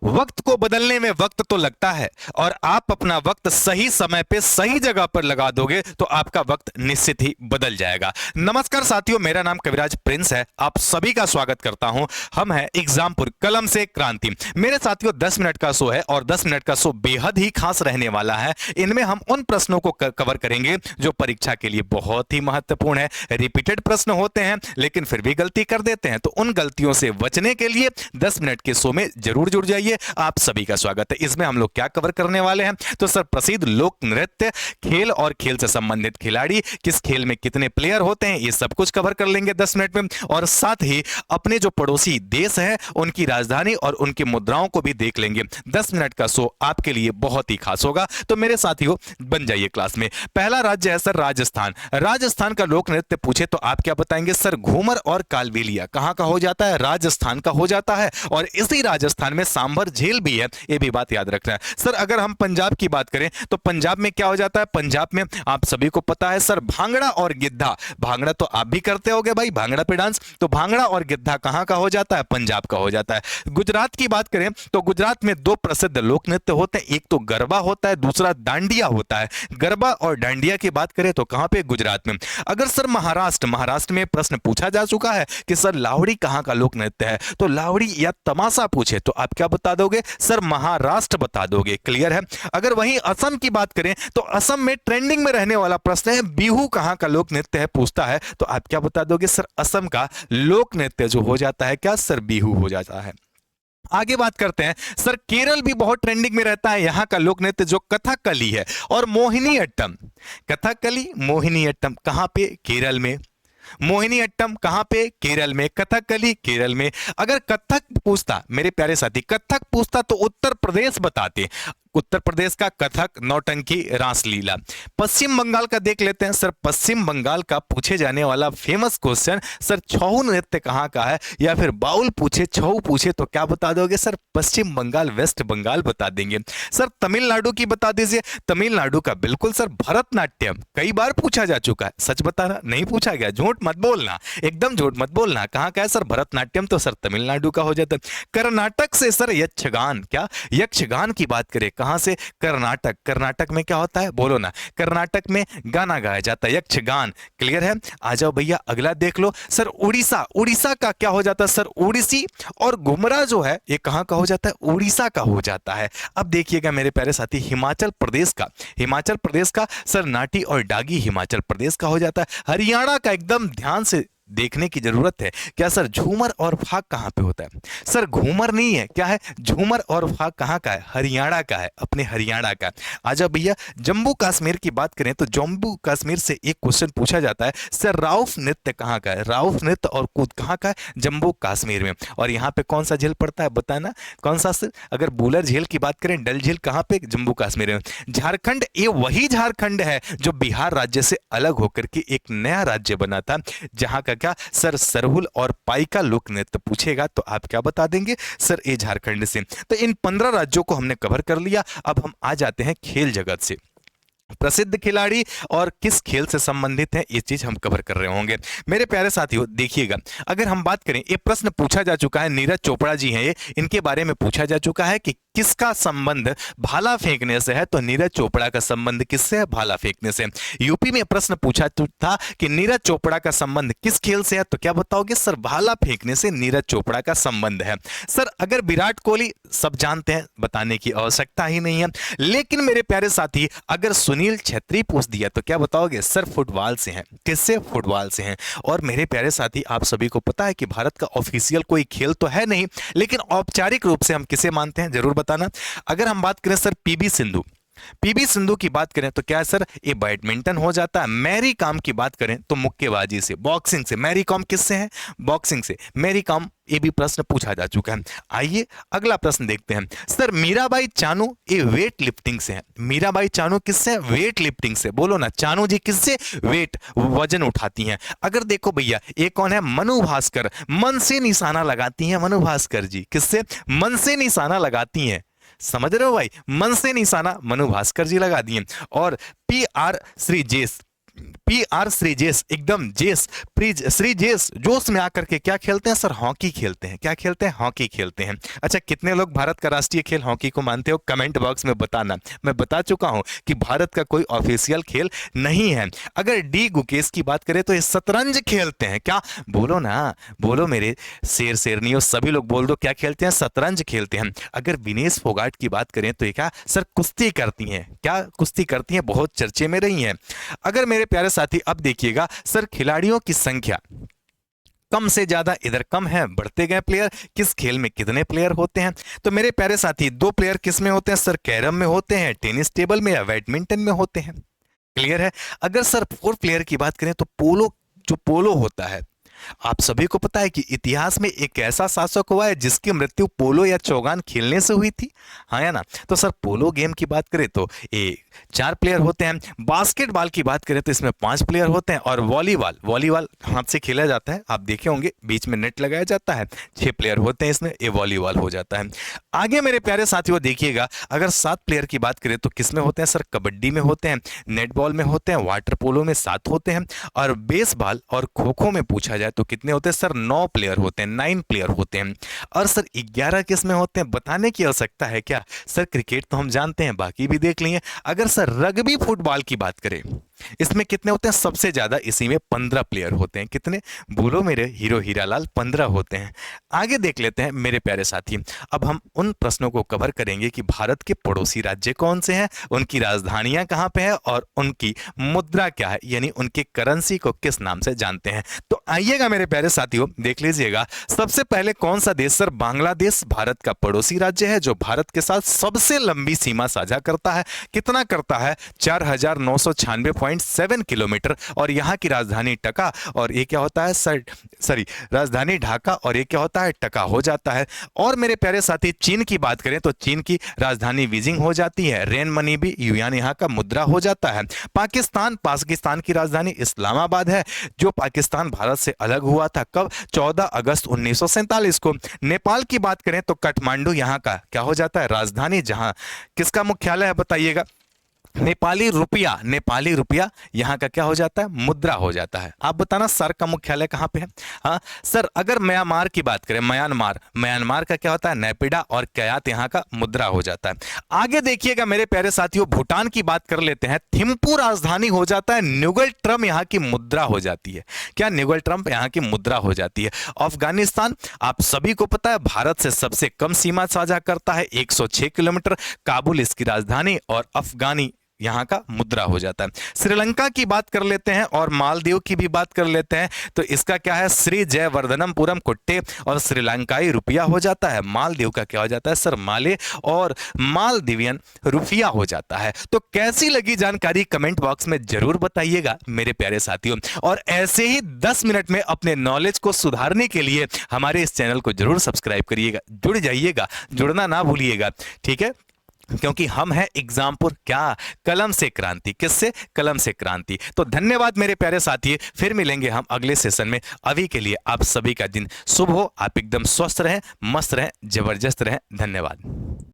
वक्त को बदलने में वक्त तो लगता है और आप अपना वक्त सही समय पे सही जगह पर लगा दोगे तो आपका वक्त निश्चित ही बदल जाएगा। नमस्कार साथियों, मेरा नाम कविराज प्रिंस है। आप सभी का स्वागत करता हूं। हम हैं एग्जामपुर कलम से क्रांति। मेरे साथियों 10 मिनट का शो है और 10 मिनट का शो बेहद ही खास रहने वाला है। इनमें हम उन प्रश्नों को कवर करेंगे जो परीक्षा के लिए बहुत ही महत्वपूर्ण है। रिपीटेड प्रश्न होते हैं लेकिन फिर भी गलती कर देते हैं, तो उन गलतियों से बचने के लिए 10 मिनट के शो में जरूर जुड़ जाइए। आप सभी का स्वागत है। इसमें हम लोग क्या कवर करने वाले हैं, तो सर प्रसिद्ध लोक नृत्य, खेल और खेल से संबंधित खिलाड़ी, किस खेल में कितने प्लेयर होते हैं, ये सब कुछ कवर कर लेंगे 10 मिनट में। और साथ ही अपने जो पड़ोसी देश हैं उनकी राजधानी और उनकी मुद्राओं को भी देख लेंगे। 10 मिनट का शो आपके लिए बहुत ही खास होगा, तो मेरे साथियों बन जाइए क्लास में। पहला राज्य है सर राजस्थान। राजस्थान का लोक नृत्य पूछे तो आप क्या बताएंगे? सर घूमर और कालबेलिया कहां का हो जाता है? राजस्थान का हो जाता है। और इसी राजस्थान में सांभर झील भी है, ये भी बात याद रखना है। सर अगर हम पंजाब की बात करें तो पंजाब में क्या हो जाता है? पंजाब में आप सभी को पता है सर भांगड़ा और गिद्धा। भांगड़ा तो आप भी करते होगे भाई, भांगड़ा पे डांस। तो भांगड़ा और गिद्धा कहां का हो जाता है? पंजाब का हो जाता है। गुजरात की बात करें तो गुजरात में दो प्रसिद्ध लोक नृत्य होते हैं, एक तो गरबा होता है, दूसरा डांडिया होता है। गरबा और डांडिया की बात करें तो कहां पे? गुजरात में। अगर सर महाराष्ट्र में प्रश्न पूछा जा चुका है कि सर लावड़ी कहां का लोक नृत्य है, तो लावड़ी या तमाशा पूछे तो आप क्या बता दोगे? सर महाराष्ट्र बता दोगे। क्लियर है। अगर वहीं असम की बात करें तो असम में ट्रेंडिंग में रहने वाला प्रश्न है बिहू कहां का लोक नृत्य है, पूछता है तो आप क्या बता दोगे? सर असम का लोक नृत्य जो हो जाता है क्या? सर बिहू हो जाता है। आगे बात करते हैं सर केरल भी बहुत ट्रेंडिंग में रहता है। यहां का लोक नृत्य जो कथकली है और मोहिनी अट्टम। कथकली मोहिनी अट्टम कहां पे? केरल में। मोहिनी अट्टम कहां पे? केरल में। कथकली केरल में। अगर कथक पूछता मेरे प्यारे साथी, कथक पूछता तो उत्तर प्रदेश बताते। उत्तर प्रदेश का कथक, नौटंकी, रासलीला। पश्चिम बंगाल का देख लेते हैं सर। पश्चिम बंगाल का पूछे जाने वाला फेमस क्वेश्चन सर छऊ नृत्य कहां का है, या फिर बाउल पूछे, छऊ पूछे तो क्या बता दोगे? सर पश्चिम बंगाल, वेस्ट बंगाल बता देंगे। सर तमिलनाडु की बता दीजिए। तमिलनाडु का बिल्कुल सर भरतनाट्यम। कई बार पूछा जा चुका है, सच बताना, नहीं पूछा गया, झूठ मत बोलना, एकदम झूठ मत बोलना। कहां का है सर? भरतनाट्यम तो सर तमिलनाडु का हो जाता है। कर्नाटक से सर यक्षगान। क्या? यक्षगान की बात करें कहां से? कर्नाटक। कर्नाटक में क्या होता है? बोलो ना। कर्नाटक में गाना गाया जाता है, यक्षगान। क्लियर है। आ जाओ भैया अगला देख लो सर उड़ीसा। उड़ीसा का क्या हो जाता है सर? उड़ीसी। और घुमरा जो है ये कहां का हो जाता है? उड़ीसा का हो जाता है। अब देखिएगा मेरे प्यारे साथी हिमाचल प्रदेश का। हिमाचल प्रदेश का सर नाटी और डागी हिमाचल प्रदेश का हो जाता है। हरियाणा का एकदम ध्यान से देखने की जरूरत है। क्या सर झूमर और फाग कहां पे होता है? सर घूमर नहीं है, क्या है? झूमर और फाग कहां का है? हरियाणा का है, अपने हरियाणा का। आजा भैया जम्मू कश्मीर की बात करें तो जम्मू कश्मीर से एक क्वेश्चन पूछा जाता है सर राउफ नृत्य कहां का है? राउफ नृत्य और कूद कहां का है? जम्मू कश्मीर में। और यहाँ पे कौन सा झील पड़ता है बताना? कौन सा सर? अगर बुलर झील की बात करें, डल झील कहां पे? जम्मू कश्मीर में। झारखंड, ये वही झारखंड है जो बिहार राज्य से अलग होकर के एक नया राज्य बना था, जहां का क्या सर सरहुल और पाइका लोक नृत्य पूछेगा तो आप क्या बता देंगे? सर ये झारखंड से। तो इन 15 राज्यों को हमने कवर कर लिया। अब हम आ जाते हैं खेल जगत से। प्रसिद्ध खिलाड़ी और किस खेल से संबंधित है, ये चीज हम कवर कर रहे होंगे। मेरे प्यारे साथियों देखिएगा, अगर हम बात करें, ये प्रश्न पूछा जा चुका है, नीरज चोपड़ा जी हैं ये, इनके बारे में पूछा जा चुका है कि किसका संबंध भाला फेंकने से है, तो नीरज चोपड़ा का संबंध किससे है? भाला फेंकने से। यूपी में प्रश्न पूछा था कि नीरज चोपड़ा का संबंध किस खेल से है, तो क्या बताओगे? सर भाला फेंकने से नीरज चोपड़ा का संबंध है। सर अगर विराट कोहली सब जानते हैं, बताने की आवश्यकता ही नहीं है, लेकिन मेरे प्यारे साथी अगर सुनील छेत्री पूछ दिया तो क्या बताओगे? सर फुटबॉल से हैं। किससे? फुटबॉल से हैं। और मेरे प्यारे साथी आप सभी को पता है कि भारत का ऑफिशियल कोई खेल तो है नहीं, लेकिन औपचारिक रूप से हम किसे मानते हैं, जरूर बताना। अगर हम बात करें sir PV Sindhu, PV Sindhu की बात करें तो क्या है सर? ये बैडमिंटन हो जाता है। मैरी कॉम की बात करें तो मुक्केबाजी से, बॉक्सिंग से। मैरी कॉम किससे है? बॉक्सिंग से। मैरी कॉम, ये भी प्रश्न पूछा जा चुका है। आइए अगला प्रश्न देखते हैं। सर मीराबाई चानू ये वेट लिफ्टिंग से है। मीराबाई चानू किससे? वेट लिफ्टिंग से। बोलो ना, चानू जी किससे? वेट, वजन उठाती हैं। अगर देखो भैया ये कौन है? मनु भास्कर। मन से निशाना लगाती हैं मनु भास्कर जी। किससे? मन से निशाना लगाती हैं। समझ रहे हो भाई? मन से निशाना मनु भास्कर जी लगा दिए। और P R Sreejesh, PR Sreejesh, एकदम जेस प्रीज श्रीजेश जोश में आकर के क्या खेलते हैं सर? हॉकी खेलते हैं। क्या खेलते हैं? हॉकी खेलते हैं। अच्छा, कितने लोग भारत का राष्ट्रीय खेल हॉकी को मानते हो? कमेंट बॉक्स में बताना। मैं बता चुका हूं कि भारत का कोई ऑफिशियल खेल नहीं है। अगर डी गुकेश की बात करें तो ये शतरंज खेलते हैं। क्या? बोलो ना, बोलो मेरे शेर शेरनियों, सभी लोग बोल दो, क्या खेलते हैं? शतरंज खेलते हैं। अगर विनेश फोगाट की बात करें तो ये क्या सर? कुश्ती करती हैं। क्या कुश्ती करती हैं? बहुत चर्चे में रही हैं। अगर मेरे प्यारे साथी अब देखिएगा सर, खिलाड़ियों की संख्या कम से ज्यादा इधर कम है, बढ़ते गए प्लेयर। किस खेल में कितने प्लेयर होते हैं? तो मेरे प्यारे साथी, 2 प्लेयर किस में होते हैं सर? कैरम में होते हैं, टेनिस टेबल में या बैडमिंटन में होते हैं। क्लियर है? अगर सर 4 प्लेयर की बात करें तो पोलो, जो पोलो होता है, आप सभी को पता है कि इतिहास में एक ऐसा शासक हुआ है जिसकी मृत्यु पोलो या चौगान खेलने से हुई थी, हाँ या ना? तो सर पोलो गेम की बात करें तो ये 4 प्लेयर होते हैं। बास्केटबॉल की बात करें तो इसमें 5 प्लेयर होते हैं। और वॉलीबॉल हाथ से खेला जाता है, आप देखे होंगे, बीच में नेट लगाया जाता है, 6 प्लेयर होते हैं इसमें, ये वॉलीबॉल हो जाता है। आगे मेरे प्यारे साथियों देखिएगा, अगर 7 प्लेयर की बात करें तो किसमें होते हैं सर? कबड्डी में होते हैं, नेटबॉल में होते हैं, वाटर पोलो में 7 होते हैं, और बेसबॉल और खो खो में पूछा जाए तो कितने होते हैं सर? 9 प्लेयर होते हैं, 9 प्लेयर होते हैं। और सर 11 किस में होते हैं? बताने की आवश्यकता है क्या सर? क्रिकेट तो हम जानते हैं, बाकी भी देख लिए। अगर सर रग्बी फुटबॉल की बात करें, इसमें कितने होते हैं? सबसे ज्यादा इसी में 15 प्लेयर होते हैं। कितने? बोलो मेरे हीरो हीरालाल, 15 होते हैं। आगे देख लेते हैं मेरे प्यारे साथी, अब हम उन प्रश्नों को कवर करेंगे कि भारत के पड़ोसी राज्य कौन से हैं, उनकी राजधानियां कहां पे है, और उनकी मुद्रा क्या है, यानी उनकी करेंसी को किस नाम से जानते हैं। तो आइएगा मेरे प्यारे साथियों, देख लीजिएगा। सबसे पहले कौन सा देश सर? बांग्लादेश भारत का पड़ोसी राज्य है जो भारत के साथ सबसे लंबी सीमा साझा करता है। कितना करता है? 4996.7 किलोमीटर। और यहाँ की राजधानी टका, और ये क्या होता है सर? सॉरी, राजधानी ढाका, और ये क्या होता है? टका हो जाता है। और मेरे प्यारे साथी चीन की बात करें तो चीन की राजधानी बीजिंग हो जाती है। रेन मनी भी युआन यहाँ का मुद्रा हो जाता है। पाकिस्तान की राजधानी इस्लामाबाद है, जो पाकिस्तान भारत से अलग हुआ था कब? 14 अगस्त 1947 को। नेपाल की बात करें तो काठमांडू यहाँ का क्या हो जाता है? राजधानी, जहां किसका मुख्यालय है बताइएगा? नेपाली रुपया यहाँ का क्या हो जाता है? मुद्रा हो जाता है। आप बताना सर का मुख्यालय कहाँ पे है? हाँ सर, अगर म्यांमार की बात करें, म्यांमार का क्या होता है? नेपिडा, और क्यात यहाँ का मुद्रा हो जाता है। आगे देखिएगा मेरे प्यारे साथियों, भूटान की बात कर लेते हैं। थिम्पू राजधानी हो जाता है। न्यूगल ट्रम यहाँ की मुद्रा हो जाती है। क्या? न्यूगल ट्रम्प यहाँ की मुद्रा हो जाती है। अफगानिस्तान, आप सभी को पता है, भारत से सबसे कम सीमा साझा करता है, 106 किलोमीटर। काबुल इसकी राजधानी, और अफगानी यहाँ का मुद्रा हो जाता है। श्रीलंका की बात कर लेते हैं और मालदीव की भी बात कर लेते हैं। तो इसका क्या है? श्री जयवर्धनपुरम कुट्टे, और श्रीलंकाई रुपया हो जाता है। मालदीव का क्या हो जाता है सर? माले, और मालदीवियन रुपया हो जाता है। तो कैसी लगी जानकारी कमेंट बॉक्स में जरूर बताइएगा मेरे प्यारे साथियों। और ऐसे ही 10 मिनट में अपने नॉलेज को सुधारने के लिए हमारे इस चैनल को जरूर सब्सक्राइब करिएगा, जुड़ जाइएगा, जुड़ना ना भूलिएगा, ठीक है? क्योंकि हम हैं एग्जामपुर, क्या? कलम से क्रांति। किससे? कलम से क्रांति। तो धन्यवाद मेरे प्यारे साथी, फिर मिलेंगे हम अगले सेशन में। अभी के लिए आप सभी का दिन शुभ हो, आप एकदम स्वस्थ रहें, मस्त रहें, जबरदस्त रहें। धन्यवाद।